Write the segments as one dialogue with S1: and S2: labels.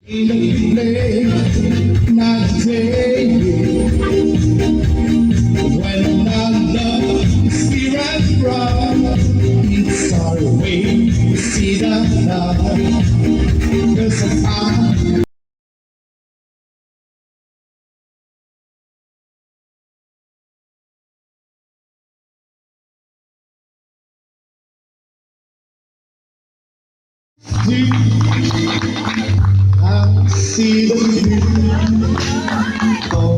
S1: Not daily. When our love is fear and wrong, it's our way to see the love. There's a fire. I see the view for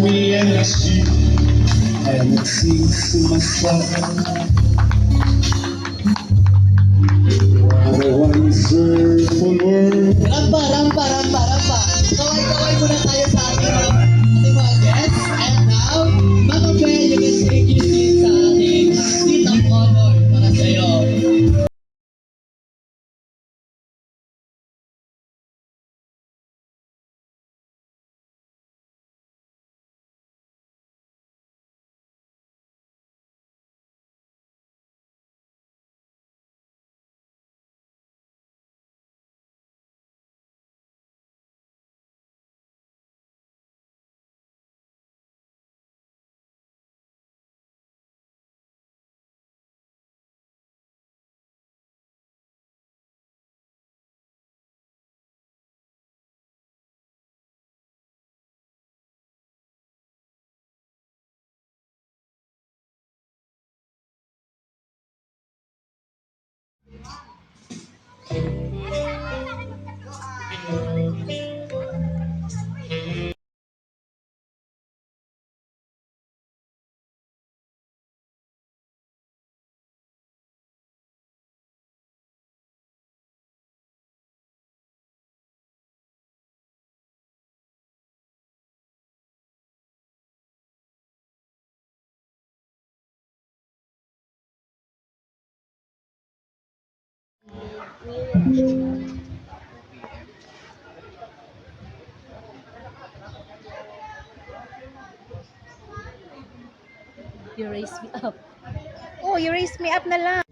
S1: me and you, and it seems to myself, what a wonderful world.
S2: Rampa, rampa, rampa, rampa. Kaway-kaway muna tayo sa ating mga guests. And now, mga Bel, you can take your seat sa ating seat of honor para sa'yo.
S3: You raise me up. Oh, you raise me up na lang.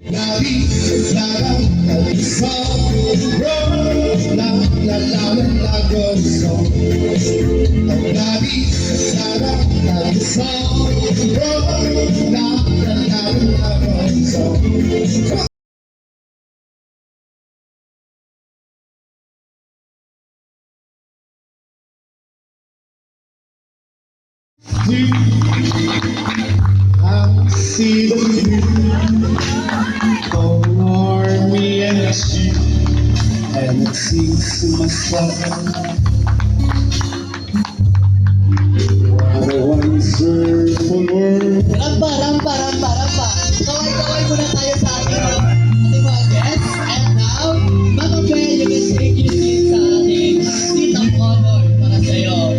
S1: I see the view for me and you, and it seems to myself, what a wonderful world.
S2: Rampa, rampa, rampa, rampa. Kaway-kaway muna tayo sa ating mga guests. And now, mga Bel, you can take your seat sa ating seat of honor para sa'yo.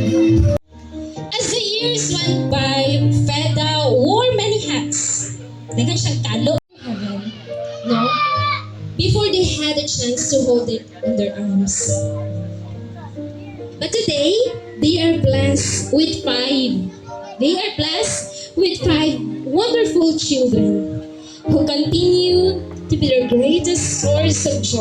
S4: As the years went by, Feda wore many hats. Dagan siyang talo in heaven, no? Before they had a chance to hold it in their arms. But today, they are blessed with five. They are blessed with five wonderful children who continue to be their greatest source of joy.